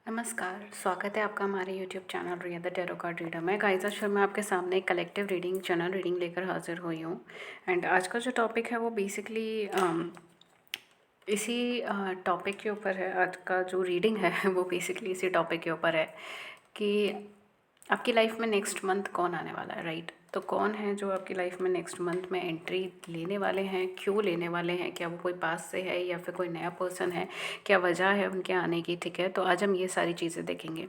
नमस्कार, स्वागत है आपका हमारे YouTube channel Riya the tarot card reader में। गाइस, आज फिर मैं आपके सामने एक कलेक्टिव रीडिंग जनरल रीडिंग लेकर हाजिर हुई हूँ। एंड आज का जो टॉपिक है वो बेसिकली इसी टॉपिक के ऊपर है। आज का जो रीडिंग है वो बेसिकली इसी टॉपिक के ऊपर है कि आपकी लाइफ में नेक्स्ट मंथ कौन आने वाला है, राइट। तो कौन है जो आपकी लाइफ में नेक्स्ट मंथ में एंट्री लेने वाले हैं, क्यों लेने वाले हैं, क्या वो कोई पास से है या फिर कोई नया पर्सन है, क्या वजह है उनके आने की, ठीक है। तो आज हम ये सारी चीज़ें देखेंगे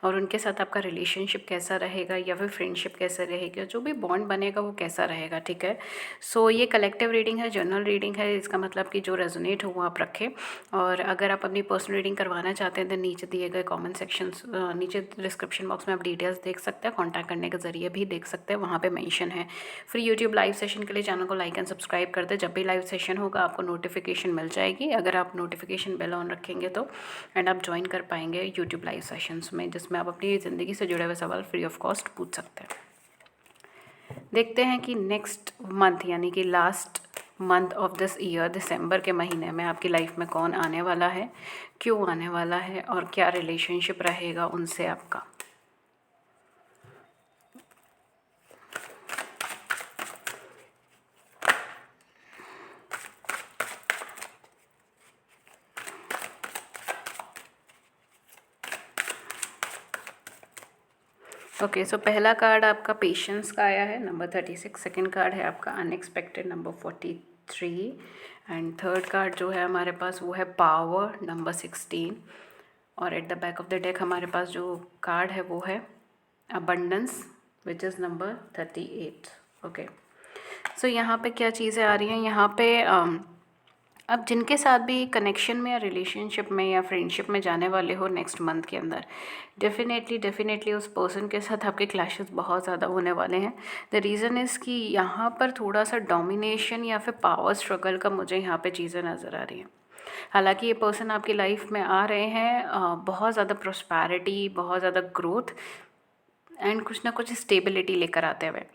और उनके साथ आपका रिलेशनशिप कैसा रहेगा या फिर फ्रेंडशिप कैसा रहेगा, जो भी बॉन्ड बनेगा वो कैसा रहेगा, ठीक है। सो ये कलेक्टिव रीडिंग है, जनरल रीडिंग है। इसका मतलब कि जो रेजोनेट हो वो आप रखें। और अगर आप अपनी पर्सनल रीडिंग करवाना चाहते हैं तो नीचे दिए गए कमेंट सेक्शन, नीचे डिस्क्रिप्शन बॉक्स में आप डिटेल्स देख सकते हैं, कॉन्टैक्ट करने के जरिए भी देख सकते हैं, वहाँ पे मेंशन है। फ्री यूट्यूब लाइव सेशन के लिए चैनल को लाइक एंड सब्सक्राइब कर दे। जब भी लाइव सेशन होगा आपको नोटिफिकेशन मिल जाएगी, अगर आप नोटिफिकेशन बेल ऑन रखेंगे तो। एंड आप ज्वाइन कर पाएंगे यूट्यूब लाइव सेशंस में, जिसमें आप अपनी ज़िंदगी से जुड़े हुए सवाल फ्री ऑफ कॉस्ट पूछ सकते हैं। देखते हैं कि नेक्स्ट मंथ यानी कि last month of this year, दिसंबर के महीने में आपकी लाइफ में कौन आने वाला है, क्यों आने वाला है और क्या रिलेशनशिप रहेगा उनसे आपका। ओके, सो पहला कार्ड आपका पेशेंस का आया है, नंबर 36। सेकंड कार्ड है आपका unexpected, number 43। And third card जो है हमारे पास वो है पावर, नंबर 16। और at the back of the deck हमारे पास जो कार्ड है वो है abundance, which is number 38। Okay, so यहाँ पे क्या चीज़ें आ रही हैं यहाँ पे अब जिनके साथ भी कनेक्शन में या रिलेशनशिप में या फ्रेंडशिप में जाने वाले हो नेक्स्ट मंथ के अंदर, डेफिनेटली उस पर्सन के साथ आपके क्लैशेस बहुत ज़्यादा होने वाले हैं। द रीज़न इज़ कि यहाँ पर थोड़ा सा डोमिनेशन या फिर पावर स्ट्रगल का मुझे यहाँ पे चीज़ें नज़र आ रही हैं। हालांकि ये पर्सन आपकी लाइफ में आ रहे हैं बहुत ज़्यादा प्रॉस्पेरिटी, बहुत ज़्यादा ग्रोथ एंड कुछ ना कुछ स्टेबिलिटी लेकर आते हुए।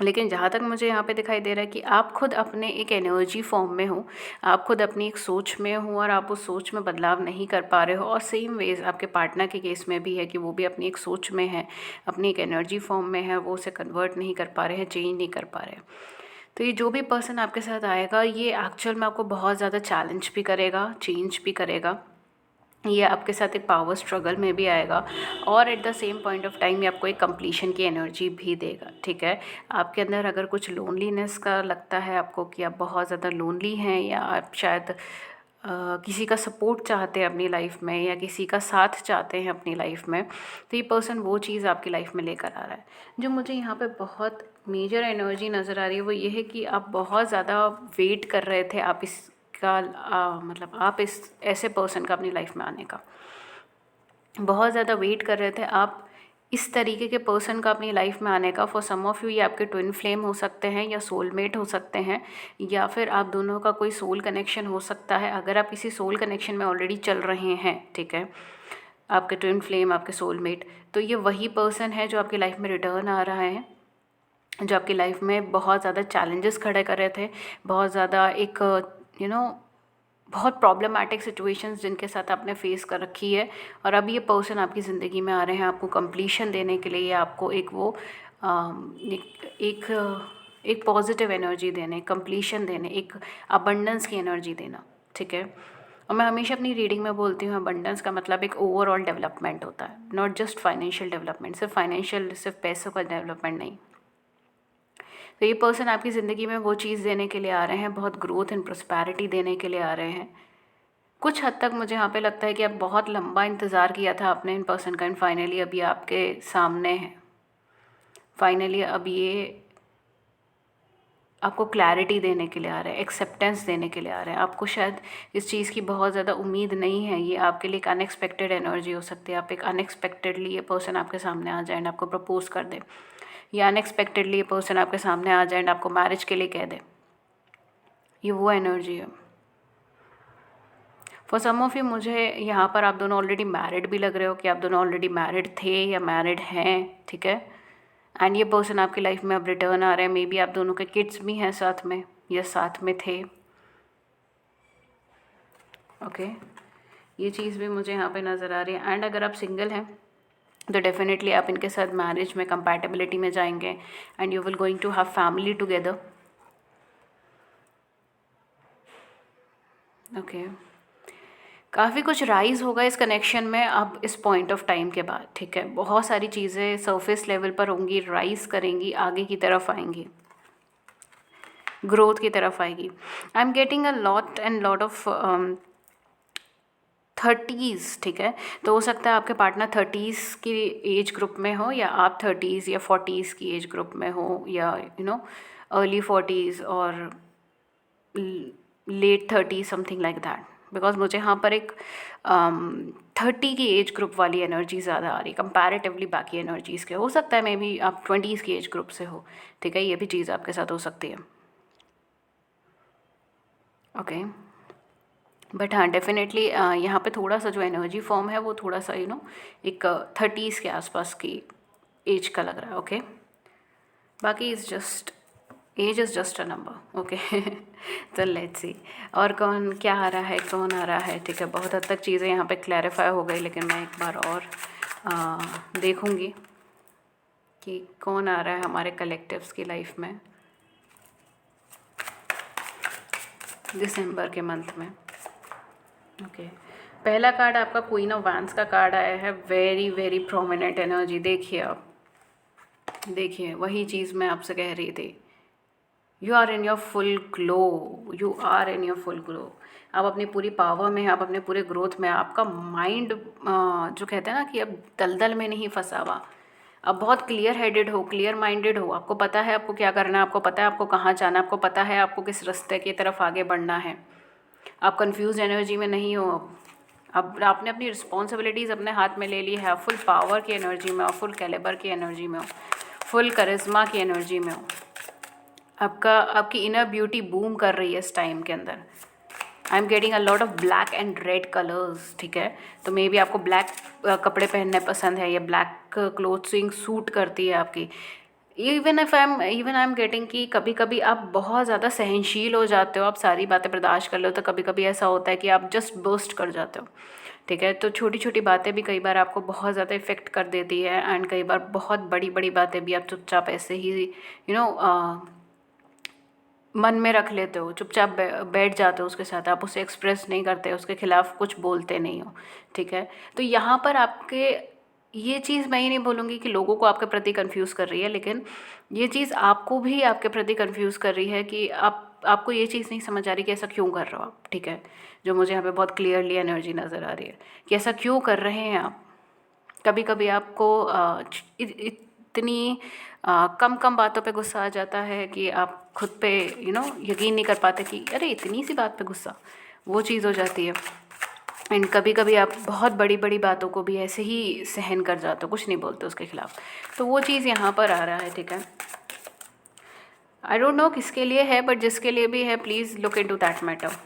लेकिन जहाँ तक मुझे यहाँ पे दिखाई दे रहा है कि आप खुद अपने एक एनर्जी फॉर्म में हो, आप खुद अपनी एक सोच में हो और आप उस सोच में बदलाव नहीं कर पा रहे हो। और सेम वेज आपके पार्टनर के केस में भी है कि वो भी अपनी एक सोच में है, अपनी एक एनर्जी फॉर्म में है, वो उसे कन्वर्ट नहीं कर पा रहे हैं, चेंज नहीं कर पा रहे हैं। तो ये जो भी पर्सन आपके साथ आएगा ये एक्चुअल में आपको बहुत ज़्यादा चैलेंज भी करेगा, चेंज भी करेगा। ये आपके साथ एक पावर स्ट्रगल में भी आएगा और at the same point of time ये आपको एक कंप्लीशन की एनर्जी भी देगा, ठीक है। आपके अंदर अगर कुछ लोनलीनेस का लगता है आपको कि आप बहुत ज़्यादा लोनली हैं या आप शायद किसी का सपोर्ट चाहते हैं अपनी लाइफ में या किसी का साथ चाहते हैं अपनी लाइफ में, तो ये पर्सन वो चीज़ आपकी लाइफ में लेकर आ रहा है। जो मुझे यहाँ पे बहुत मेजर एनर्जी नज़र आ रही है वो ये है कि आप बहुत ज़्यादा वेट कर रहे थे, आप इस का मतलब आप इस ऐसे पर्सन का अपनी लाइफ में आने का बहुत ज़्यादा वेट कर रहे थे, आप इस तरीके के पर्सन का अपनी लाइफ में आने का। फॉर सम ऑफ यू ये आपके ट्विन फ्लेम हो सकते हैं या सोलमेट हो सकते हैं या फिर आप दोनों का कोई सोल कनेक्शन हो सकता है। अगर आप किसी सोल कनेक्शन में ऑलरेडी चल रहे हैं, ठीक है, आपके ट्विन फ्लेम, आपके सोलमेट, तो ये वही पर्सन है जो आपकी लाइफ में रिटर्न आ रहा है, जो आपकी लाइफ में बहुत ज़्यादा चैलेंजेस खड़े कर रहे थे, बहुत ज़्यादा एक बहुत प्रॉब्लमैटिक सिचुएशंस जिनके साथ आपने फेस कर रखी है। और अब ये पर्सन आपकी ज़िंदगी में आ रहे हैं आपको कंप्लीशन देने के लिए, या आपको एक वो एक एक पॉजिटिव एनर्जी देने, कंप्लीशन देने, एक अबंडेंस की एनर्जी देना, ठीक है। और मैं हमेशा अपनी रीडिंग में बोलती हूँ अबंडेंस का मतलब एक ओवरऑल डेवलपमेंट होता है, नॉट जस्ट फाइनेंशियल डेवलपमेंट, सिर्फ पैसों का डेवलपमेंट नहीं। तो ये पर्सन आपकी ज़िंदगी में वो चीज़ देने के लिए आ रहे हैं, बहुत ग्रोथ एंड प्रॉस्पेरिटी देने के लिए आ रहे हैं। कुछ हद तक मुझे यहाँ पे लगता है कि आप बहुत लंबा इंतज़ार किया था आपने इन पर्सन का एंड फाइनली अभी आपके सामने है। फाइनली अब ये आपको क्लैरिटी देने के लिए आ रहे हैं, एक्सेप्टेंस देने के लिए आ रहे हैं। आपको शायद इस चीज़ की बहुत ज़्यादा उम्मीद नहीं है, ये आपके लिए एक अनएक्सपेक्टेड एनर्जी हो सकती है। आप एक अनएक्सपेक्टेडली ये पर्सन आपके सामने आ जाए एंड आपको प्रपोज कर दे, या अनएक्सपेक्टेडली ये पर्सन आपके सामने आ जाए एंड आपको मैरिज के लिए कह दे। ये वो एनर्जी है। फॉर सम ऑफ यू मुझे यहाँ पर आप दोनों ऑलरेडी मैरिड भी लग रहे हो, कि आप दोनों ऑलरेडी मैरिड थे या मैरिड हैं, ठीक है। एंड ये पर्सन आपकी लाइफ में अब रिटर्न आ रहे हैं। मे बी आप दोनों के किड्स भी हैं साथ में या साथ में थे, ओके। ये चीज़ भी मुझे यहाँ पे नज़र आ रही है। एंड अगर आप सिंगल हैं तो डेफिनेटली आप इनके साथ मैरिज में कंपैटिबिलिटी में जाएंगे and you will going to have family together. Okay, काफ़ी कुछ राइज होगा इस कनेक्शन में अब इस पॉइंट ऑफ टाइम के बाद, ठीक है। बहुत सारी चीज़ें सरफेस लेवल पर होंगी, राइज करेंगी, आगे की तरफ आएंगी, ग्रोथ की तरफ आएगी। I am getting a lot and lot of 30s, ठीक है। तो हो सकता है आपके पार्टनर 30s की एज ग्रुप में हो, या आप 30s या 40s की एज ग्रुप में हो, या अर्ली 40s और late 30, something like that. Because मुझे यहाँ पर एक 30 की एज ग्रुप वाली एनर्जी ज़्यादा आ रही है कंपैरेटिवली बाकी एनर्जीज़ के। हो सकता है मे बी आप 20s की एज ग्रुप से हो, ठीक है। ये भी चीज़ आपके साथ हो सकती है। ओके, बट हाँ डेफिनेटली यहाँ पे थोड़ा सा जो एनर्जी फॉर्म है वो थोड़ा सा एक 30s के आसपास की एज का लग रहा है। ओके, बाकी age is just a number. Okay, तो लेट्स सी और कौन क्या आ रहा है, कौन आ रहा है, ठीक है। बहुत हद तक चीज़ें यहाँ पे क्लैरिफाई हो गई, लेकिन मैं एक बार और देखूँगी कि कौन आ रहा है हमारे कलेक्टिव्स की लाइफ में दिसंबर के मंथ में। ओके, पहला कार्ड आपका क्वीन ऑफ वैंड्स का कार्ड आया है। Very very prominent energy. देखिए आप, देखिए वही चीज़ मैं आपसे कह रही थी। You are in your full glow, you are in your full glow. आप अपनी पूरी पावर में, आप अपने पूरे ग्रोथ में। आपका माइंड जो कहते हैं ना कि अब दलदल में नहीं फंसा हुआ, अब बहुत क्लियर हेडेड हो, क्लियर माइंडेड हो। आपको पता है आपको क्या करना है, आपको पता है आपको कहाँ जाना है, आपको पता है आपको किस रास्ते की तरफ आगे बढ़ना है। आप कंफ्यूज एनर्जी में नहीं हो। अब आपने अपनी रिस्पॉन्सिबिलिटीज़ अपने हाथ में ले ली है। फुल पावर की एनर्जी में हो, फुल कैलिबर की एनर्जी में हो, फुल करिश्मा की एनर्जी में हो। आपकी इनर ब्यूटी बूम कर रही है इस टाइम के अंदर। I am getting a lot of black and red colours, ठीक है। तो मे बी आपको ब्लैक कपड़े पहनने पसंद है, या ब्लैक क्लोथिंग सूट करती है आपकी। इवन आई एम गेटिंग कि कभी कभी आप बहुत ज़्यादा सहनशील हो जाते हो, आप सारी बातें बर्दाश्त कर लो। तो कभी कभी ऐसा होता है कि आप जस्ट बर्स्ट कर जाते हो, ठीक है। तो छोटी छोटी बातें भी कई बार आपको बहुत ज़्यादा इफ़ेक्ट कर देती है, एंड कई बार बहुत बड़ी बड़ी बातें भी आप चुपचाप ऐसे ही मन में रख लेते हो, चुपचाप बैठ जाते हो उसके साथ। आप उसे एक्सप्रेस नहीं करते, उसके खिलाफ कुछ बोलते नहीं हो, ठीक है। तो यहाँ पर आपके ये चीज़ मैं ही नहीं बोलूँगी कि लोगों को आपके प्रति कंफ्यूज कर रही है, लेकिन ये चीज़ आपको भी आपके प्रति कंफ्यूज कर रही है कि आपको ये चीज़ नहीं समझ आ रही कि ऐसा क्यों कर रहे हो आप, ठीक है। जो मुझे यहाँ पे बहुत क्लियरली एनर्जी नज़र आ रही है कि ऐसा क्यों कर रहे हैं आप। कभी कभी आपको इतनी कम कम बातों पे गुस्सा आ जाता है कि आप खुद पे यकीन नहीं कर पाते कि अरे इतनी सी बात पे गुस्सा, वो चीज़ हो जाती है। एंड कभी कभी आप बहुत बड़ी बड़ी बातों को भी ऐसे ही सहन कर जाते हो, कुछ नहीं बोलते उसके खिलाफ। तो वो चीज़ यहाँ पर आ रहा है, ठीक है। आई डोंट नो किसके लिए है, बट जिसके लिए भी है please look into that matter.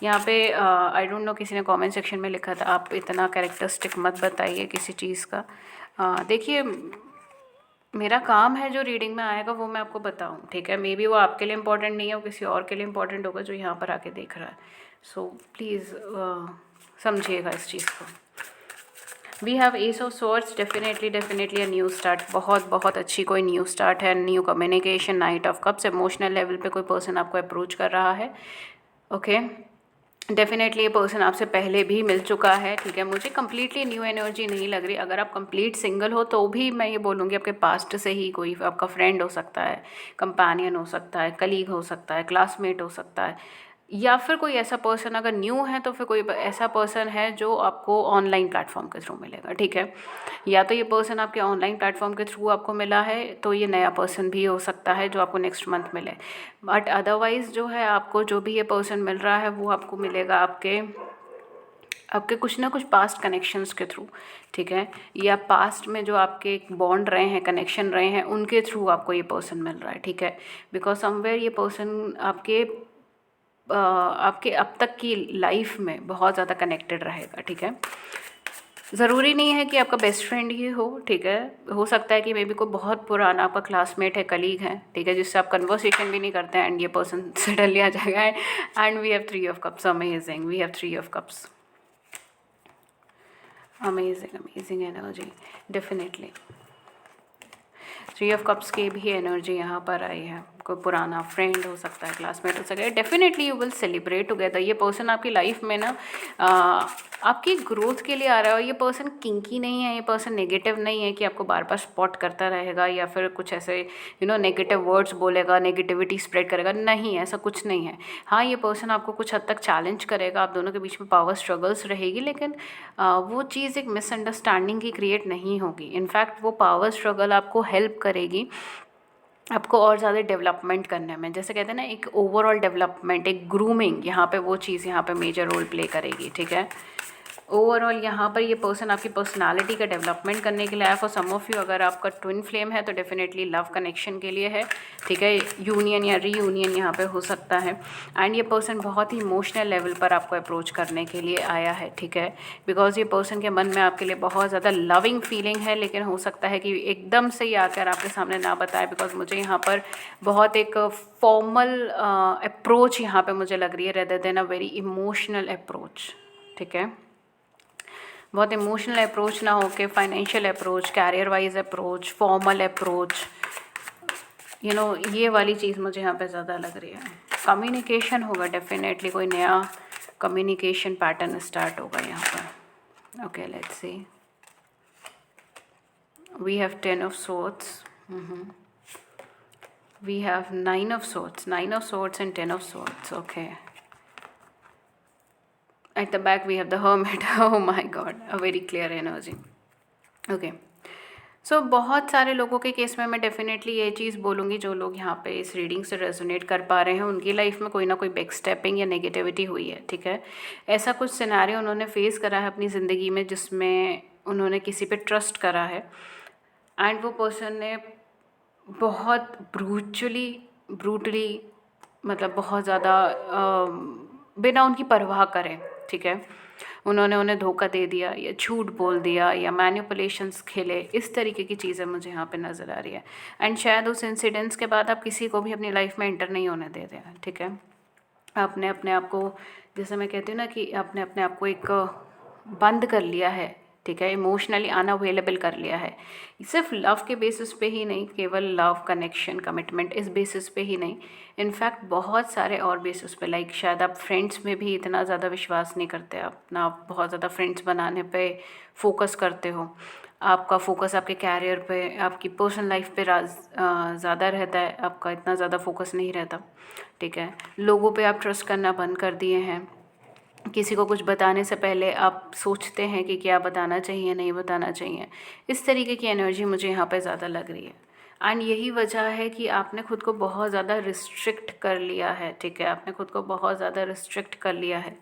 यहाँ पे आई डोंट नो, किसी ने कमेंट सेक्शन में लिखा था आप इतना कैरेक्टरिस्टिक मत बताइए किसी चीज़ का। देखिए मेरा काम है जो रीडिंग में आएगा वो मैं आपको बताऊँ, ठीक है। मे बी वो आपके लिए इम्पोर्टेंट नहीं है, वो किसी और के लिए इम्पोर्टेंट होगा जो यहाँ पर आके देख रहा है। सो प्लीज़ समझिएगा इस चीज़ को। We have ace of swords, definitely a new start. बहुत बहुत अच्छी कोई न्यू स्टार्ट है, new communication. Knight of cups, emotional level पे कोई पर्सन आपको अप्रोच कर रहा है, ओके। डेफिनेटली ये पर्सन आपसे पहले भी मिल चुका है, ठीक है। मुझे कम्प्लीटली न्यू एनर्जी नहीं लग रही। अगर आप कंप्लीट सिंगल हो तो भी मैं ये बोलूँगी आपके पास्ट से ही कोई आपका फ्रेंड हो सकता है, कंपेनियन हो सकता है, कलीग हो सकता है, क्लासमेट हो सकता है, या फिर कोई ऐसा पर्सन अगर न्यू है तो फिर कोई ऐसा पर्सन है जो आपको ऑनलाइन प्लेटफॉर्म के थ्रू मिलेगा, ठीक है। या तो ये पर्सन आपके ऑनलाइन प्लेटफॉर्म के थ्रू आपको मिला है, तो ये नया पर्सन भी हो सकता है जो आपको नेक्स्ट मंथ मिले। बट अदरवाइज़ जो है आपको जो भी ये पर्सन मिल रहा है वो आपको मिलेगा आपके कुछ ना कुछ पास्ट कनेक्शंस के थ्रू, ठीक है। या पास्ट में जो आपके बॉन्ड रहे हैं, कनेक्शन रहे हैं, उनके थ्रू आपको ये पर्सन मिल रहा है, ठीक है। बिकॉज समवेयर ये पर्सन आपके अब तक की लाइफ में बहुत ज़्यादा कनेक्टेड रहेगा, ठीक है। ज़रूरी नहीं है कि आपका बेस्ट फ्रेंड ही हो, ठीक है। हो सकता है कि मे बी कोई बहुत पुराना आपका क्लासमेट है, कलीग है, ठीक है, जिससे आप कन्वर्सेशन भी नहीं करते हैं, एंड ये पर्सन सडनली आ जाएगा। And we have 3 of cups, amazing, we have 3 of cups. Amazing amazing energy, definitely. 3 of cups की भी एनर्जी यहाँ पर आई है। कोई पुराना फ्रेंड हो सकता है, क्लासमेट हो सकता है, definitely you will celebrate together. ये पर्सन आपकी लाइफ में ना आपकी ग्रोथ के लिए आ रहा है। और ये पर्सन किंकी नहीं है, ये पर्सन नेगेटिव नहीं है कि आपको बार बार स्पॉट करता रहेगा या फिर कुछ ऐसे नेगेटिव वर्ड्स बोलेगा, नेगेटिविटी स्प्रेड करेगा, नहीं, ऐसा कुछ नहीं है। हाँ, ये पर्सन आपको कुछ हद तक चैलेंज करेगा, आप दोनों के बीच में पावर स्ट्रगल्स रहेगी, लेकिन वो चीज़ एक मिसअंडरस्टैंडिंग की क्रिएट नहीं होगी। इनफैक्ट वो पावर स्ट्रगल आपको हेल्प करेगी आपको और ज़्यादा डेवलपमेंट करने में। जैसे कहते हैं ना, एक ओवरऑल डेवलपमेंट, एक ग्रूमिंग, यहाँ पे वो चीज़ यहाँ पे मेजर रोल प्ले करेगी। ठीक है, ओवरऑल यहाँ पर ये पर्सन आपकी पर्सनालिटी का डेवलपमेंट करने के लिए आया। फॉर सम ऑफ यू अगर आपका ट्विन फ्लेम है तो डेफिनेटली लव कनेक्शन के लिए है। ठीक है, यूनियन या रीयूनियन यहाँ पे हो सकता है। एंड ये पर्सन बहुत ही इमोशनल लेवल पर आपको अप्रोच करने के लिए आया है। ठीक है, बिकॉज ये पर्सन के मन में आपके लिए बहुत ज़्यादा लविंग फीलिंग है, लेकिन हो सकता है कि एकदम से ही आकर आपके सामने ना बताए, बिकॉज मुझे यहाँ पर बहुत एक फॉर्मल अप्रोच यहाँ पे मुझे लग रही है, rather than a very emotional approach. ठीक है, बहुत इमोशनल अप्रोच ना होके financial approach, career wise approach, formal approach, ये वाली चीज़ मुझे यहाँ पे ज़्यादा लग रही है। कम्युनिकेशन होगा, डेफिनेटली कोई नया कम्युनिकेशन पैटर्न स्टार्ट होगा यहाँ पर। Okay, let's see, we have 10 of swords, we have 9 of swords, 9 of swords and 10 of swords. Okay, at the back we have the hermit. Oh my god, a very clear energy. Okay, सो बहुत सारे लोगों के case में मैं definitely ये चीज़ बोलूँगी, जो लोग यहाँ पे इस रीडिंग से रेजोनेट कर पा रहे हैं उनकी लाइफ में कोई ना कोई बैक स्टेपिंग या नेगेटिविटी हुई है। ठीक है, ऐसा कुछ सिनेरियो उन्होंने फेस करा है अपनी ज़िंदगी में जिसमें उन्होंने किसी पे ट्रस्ट करा है एंड वो पर्सन ने बहुत ब्रूटली मतलब बहुत ज़्यादा बिना उनकी परवाह करें, ठीक है, उन्होंने उन्हें धोखा दे दिया या झूठ बोल दिया या मैनिपुलेशंस खेले। इस तरीके की चीज़ें मुझे यहाँ पे नज़र आ रही है। एंड शायद उस इंसिडेंट्स के बाद आप किसी को भी अपनी लाइफ में एंटर नहीं होने देते हैं। ठीक है, आपने अपने आप को, जैसे मैं कहती हूँ ना कि आपने अपने आप को एक बंद कर लिया है। ठीक है, इमोशनली अनअवेलेबल कर लिया है। सिर्फ लव के बेसिस पे ही नहीं, केवल लव, कनेक्शन, कमिटमेंट, इस बेसिस पे ही नहीं, इनफैक्ट बहुत सारे और बेसिस पे, लाइक शायद आप फ्रेंड्स में भी इतना ज़्यादा विश्वास नहीं करते, अपना आप बहुत ज़्यादा फ्रेंड्स बनाने पे फोकस करते हो, आपका फोकस आपके कैरियर पे, आपकी पर्सनल लाइफ पे ज़्यादा रहता है, आपका इतना ज़्यादा फोकस नहीं रहता। ठीक है, लोगों पे आप ट्रस्ट करना बंद कर दिए हैं। किसी को कुछ बताने से पहले आप सोचते हैं कि क्या बताना चाहिए, नहीं बताना चाहिए। इस तरीके की एनर्जी मुझे यहाँ पे ज़्यादा लग रही है। एंड यही वजह है कि आपने खुद को बहुत ज़्यादा रिस्ट्रिक्ट कर लिया है। ठीक है, आपने खुद को बहुत ज़्यादा रिस्ट्रिक्ट कर लिया है,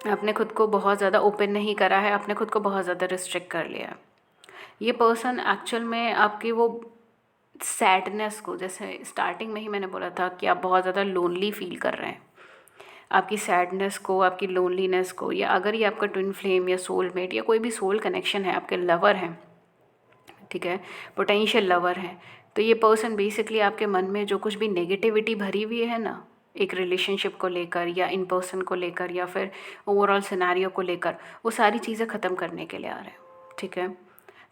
आपने खुद को बहुत ज़्यादा ओपन नहीं करा है, आपने खुद को बहुत ज़्यादा रिस्ट्रिक्ट कर लिया है। ये पर्सन एक्चुअल में आपकी वो सैडनेस को, जैसे स्टार्टिंग में ही मैंने बोला था कि आप बहुत ज़्यादा लोनली फील कर रहे हैं, आपकी सैडनेस को, आपकी लोनलीनेस को, या अगर ये आपका ट्विन फ्लेम या सोलमेट या कोई भी सोल कनेक्शन है, आपके लवर हैं, ठीक है, पोटेंशियल लवर हैं, तो ये पर्सन बेसिकली आपके मन में जो कुछ भी नेगेटिविटी भरी हुई है ना, एक रिलेशनशिप को लेकर या इन पर्सन को लेकर या फिर ओवरऑल सिनेरियो को लेकर, वो सारी चीज़ें ख़त्म करने के लिए आ रहे हैं। ठीक है,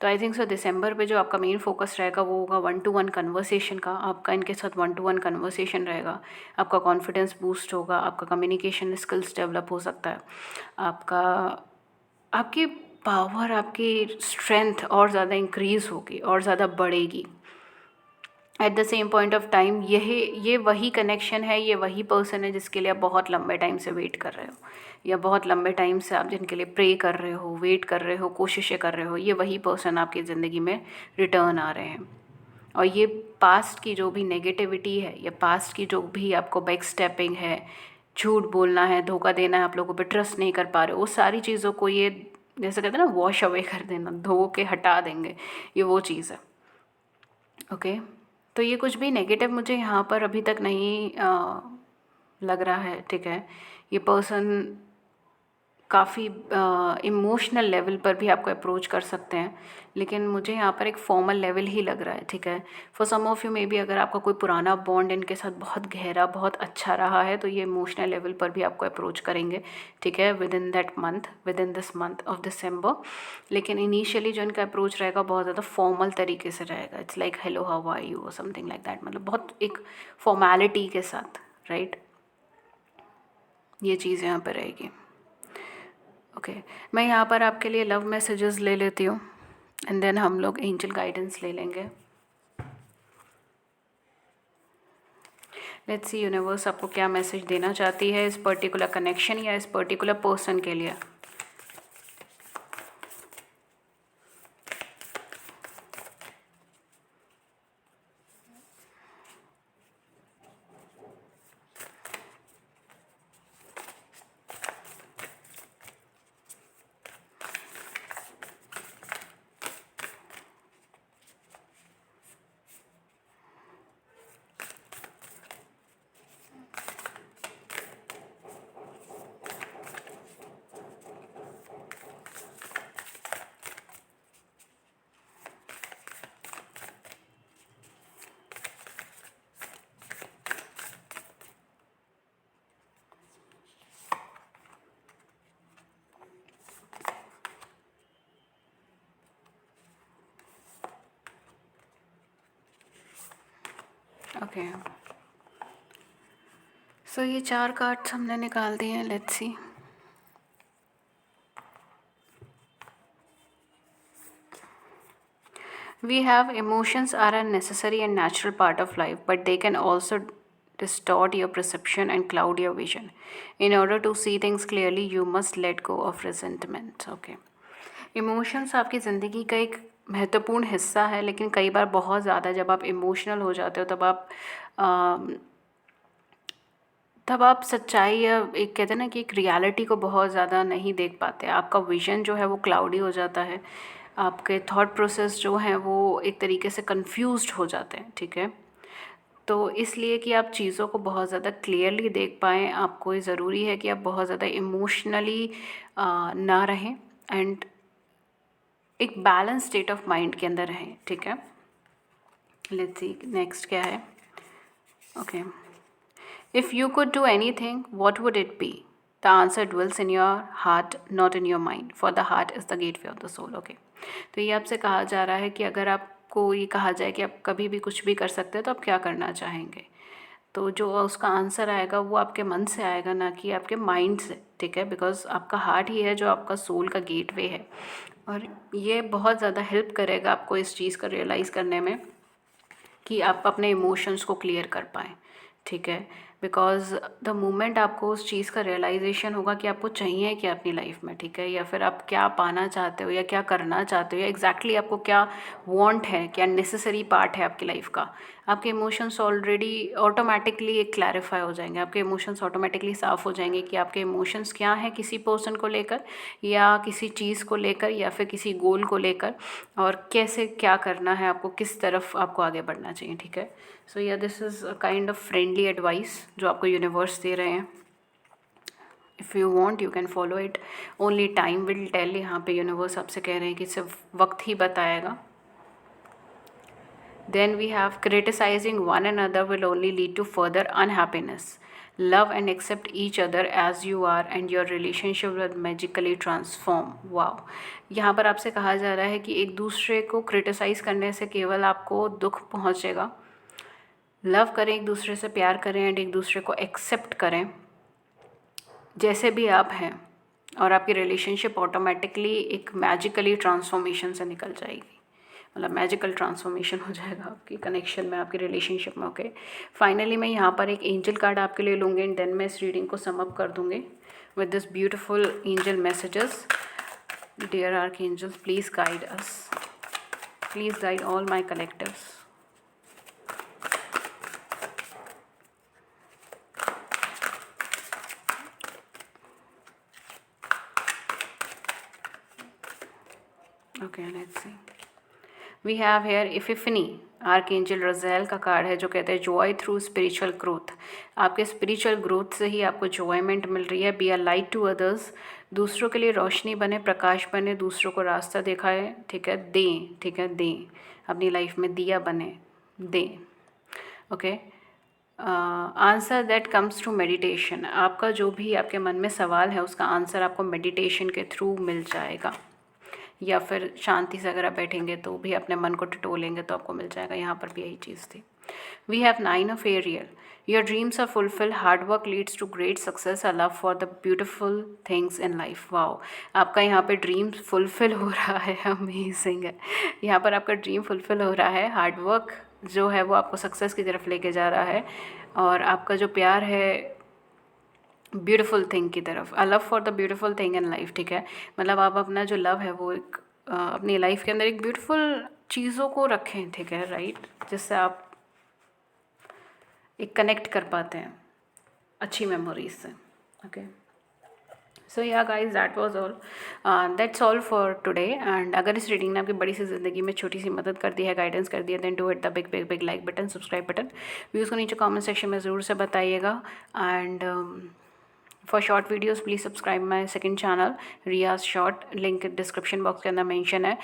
तो आई थिंक सो दिसंबर पे जो आपका मेन फोकस रहेगा वो होगा 1-to-1 कन्वर्सेशन का। आपका इनके साथ 1-to-1 कन्वर्सेशन रहेगा, आपका कॉन्फिडेंस बूस्ट होगा, आपका कम्युनिकेशन स्किल्स डेवलप हो सकता है, आपका आपकी पावर, आपकी स्ट्रेंथ और ज़्यादा इंक्रीज़ होगी और ज़्यादा बढ़ेगी। At the same point of time ये वही कनेक्शन है, ये वही पर्सन है जिसके लिए आप बहुत लंबे टाइम से वेट कर रहे हो, या बहुत लंबे टाइम से आप जिनके लिए प्रे कर रहे हो, वेट कर रहे हो, कोशिशें कर रहे हो, ये वही पर्सन आपकी ज़िंदगी में रिटर्न आ रहे हैं। और ये पास्ट की जो भी नेगेटिविटी है, या पास्ट की जो भी आपको बैक स्टेपिंग है, झूठ बोलना है, धोखा देना है, आप लोगों पे ट्रस्ट नहीं कर पा रहे हो, वो सारी चीज़ों को ये, जैसे कहते हैं ना, वॉश अवे कर देना, धो के हटा देंगे, ये वो चीज़ है। ओके, तो ये कुछ भी नेगेटिव मुझे यहाँ पर अभी तक नहीं लग रहा है। ठीक है, ये पर्सन काफ़ी इमोशनल लेवल पर भी आपको अप्रोच कर सकते हैं, लेकिन मुझे यहाँ पर एक फॉर्मल लेवल ही लग रहा है, ठीक है। For some of you maybe अगर आपका कोई पुराना बॉन्ड इनके साथ बहुत गहरा, बहुत अच्छा रहा है, तो ये इमोशनल लेवल पर भी आपको अप्रोच करेंगे, ठीक है, with in that month, with in this month of December. लेकिन इनिशियली जो इनका अप्रोच रहेगा बहुत ज़्यादा फॉर्मल तरीके से रहेगा। It's like hello how are you और समथिंग लाइक दैट, मतलब बहुत एक फॉर्मेलिटी के साथ, राइट। ये चीज़ यहाँ पर रहेगी। ओके मैं यहाँ पर आपके लिए लव मैसेजेस ले लेती हूँ एंड देन हम लोग एंजल गाइडेंस ले लेंगे। लेट्स सी यूनिवर्स आपको क्या मैसेज देना चाहती है इस पर्टिकुलर कनेक्शन या इस पर्टिकुलर पर्सन के लिए। ओके सो ये 4 कार्ड्स हमने निकाल दिए हैं। Let's see. We have emotions are a necessary and natural part of life, but they can also distort your perception and cloud your vision. In order to see things clearly, you must let go of resentment. Okay. Emotions आपकी ज़िंदगी का एक महत्वपूर्ण हिस्सा है, लेकिन कई बार बहुत ज़्यादा जब आप इमोशनल हो जाते हो तब आप सच्चाई या एक कहते हैं ना कि एक रियलिटी को बहुत ज़्यादा नहीं देख पाते। आपका विज़न जो है वो क्लाउडी हो जाता है, आपके थॉट प्रोसेस जो हैं वो एक तरीके से कंफ्यूज्ड हो जाते हैं, ठीक है। तो इसलिए कि आप चीज़ों को बहुत ज़्यादा क्लियरली देख पाएँ, आपको ये ज़रूरी है कि आप बहुत ज़्यादा इमोशनली ना रहें एंड एक बैलेंस स्टेट ऑफ माइंड के अंदर रहें, ठीक है। लेट्स सी नेक्स्ट क्या है। Okay If you could do anything, what would it be? The answer dwells in your heart, not in your mind. For the heart is the gateway of the soul. Okay. तो ये आपसे कहा जा रहा है कि अगर आपको ये कहा जाए कि आप कभी भी कुछ भी कर सकते हैं तो आप क्या करना चाहेंगे, तो जो उसका आंसर आएगा वो आपके मन से आएगा, ना कि आपके माइंड से, ठीक है। बिकॉज आपका हार्ट ही है जो आपका सोल का गेटवे है, और ये बहुत ज़्यादा हेल्प करेगा आपको इस चीज़ का रियलाइज़ करने में कि आप अपने इमोशंस को क्लियर कर पाएँ, ठीक है। बिकॉज़ द मोमेंट आपको उस चीज़ का रियलाइजेशन होगा कि आपको चाहिए क्या अपनी लाइफ में, ठीक है, या फिर आप क्या पाना चाहते हो या क्या करना चाहते हो या एग्जैक्टली आपको क्या वांट है, क्या नेसेसरी पार्ट है आपकी लाइफ का, आपके इमोशंस ऑलरेडी ऑटोमेटिकली एक क्लैरिफाई हो जाएंगे। आपके इमोशंस ऑटोमेटिकली साफ़ हो जाएंगे कि आपके इमोशंस क्या हैं किसी पर्सन को लेकर या किसी चीज़ को लेकर या फिर किसी गोल को लेकर, और कैसे क्या करना है आपको, किस तरफ आपको आगे बढ़ना चाहिए, ठीक है। सो या this is a kind of friendly advice जो आपको यूनिवर्स दे रहे हैं। If you want you can follow it, only time will tell. यहाँ पे यूनिवर्स आपसे कह रहे हैं कि सिर्फ वक्त ही बताएगा। Then we have criticizing one another will only lead to further unhappiness. Love and accept each other as you are and your relationship will magically transform. Wow. यहाँ पर आपसे कहा जा रहा है कि एक दूसरे को क्रिटिसाइज़ करने से केवल आपको दुख पहुँचेगा। लव करें, एक दूसरे से प्यार करें एंड एक दूसरे को एक्सेप्ट करें जैसे भी आप हैं, और आपकी रिलेशनशिप ऑटोमेटिकली एक मैजिकली ट्रांसफॉर्मेशन से निकल जाएगी। मतलब मैजिकल ट्रांसफॉर्मेशन हो जाएगा आपकी कनेक्शन में, आपकी रिलेशनशिप में। ओके फाइनली मैं यहाँ पर एक एंजल कार्ड आपके लिए लूँगी एंड देन मैं इस रीडिंग को सम अप कर दूँगी with this beautiful angel messages. Dear archangels, please guide us, please guide all my collectives. Okay, let's see. We have here epiphany, archangel Raziel का कार्ड है जो कहते हैं जॉय थ्रू स्पिरिचुअल ग्रोथ। आपके spiritual growth से ही आपको enjoyment मिल रही है। Be a light to others, दूसरों के लिए रोशनी बने, प्रकाश बने, दूसरों को रास्ता दिखाएं, ठीक है, दें, ठीक है, दें, अपनी लाइफ में दिया बने, दें। Okay, answer that comes through meditation, आपका जो भी आपके मन में सवाल है उसका आंसर आपको मेडिटेशन के थ्रू मिल जाएगा, या फिर शांति से अगर आप बैठेंगे तो भी अपने मन को टटोलेंगे तो आपको मिल जाएगा। यहाँ पर भी यही चीज़ थी। We have 9 of aerial, your dreams are fulfil, hard work leads to great success, a love for the beautiful things in life. Wow, आपका यहाँ पे ड्रीम फुलफिल हो रहा है, अमेजिंग है। यहाँ पर आपका ड्रीम फुलफिल हो रहा है, हार्ड वर्क जो है वो आपको सक्सेस की तरफ लेके जा रहा है, और आपका जो प्यार है ब्यूटीफुल थिंग की तरफ, अ love for the beautiful thing in life, ठीक है। मतलब आप अपना जो लव है वो एक अपनी लाइफ के अंदर एक ब्यूटीफुल चीज़ों को रखें, ठीक है, राइट, जिससे आप एक कनेक्ट कर पाते हैं अच्छी मेमोरीज से। Okay, so yeah guys, that was all, that's all for today. And अगर इस रीडिंग ने आपकी बड़ी सी ज़िंदगी में छोटी सी मदद कर दी है, गाइडेंस कर दिया, then do hit the big big big like button, subscribe button. Views को नीचे कमेंट सेक्शन में ज़रूर से बताइएगा। And for short videos please subscribe my second channel Riya's short, link description box के अंदर मेंशन है।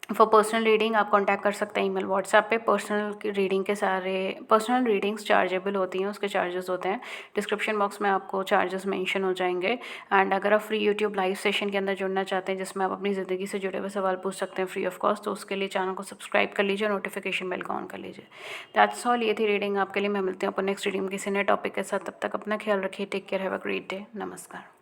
फॉर पर्सनल रीडिंग आप कांटेक्ट कर सकते हैं ईमेल व्हाट्सएप पे। पर्सनल रीडिंग के सारे पर्सनल रीडिंग्स चार्जेबल होती हैं, उसके चार्जेस होते हैं, डिस्क्रिप्शन बॉक्स में आपको चार्जेस मेंशन हो जाएंगे। एंड अगर आप फ्री यूट्यूब लाइव सेशन के अंदर जुड़ना चाहते हैं जिसमें आप अपनी ज़िंदगी से जुड़े हुए सवाल पूछ सकते हैं फ्री ऑफ कॉस्ट, तो उसके लिए चैनल को सब्सक्राइब कर लीजिए, नोटिफिकेशन बेल को ऑन कर लीजिए। दैट्स ऑल, ये थी रीडिंग आपके लिए। मैं मिलती हूँ अपन नेक्स्ट रीडिंग किसी नए टॉपिक के साथ। तब तक अपना ख्याल रखिए। Take care, have a great day. नमस्कार।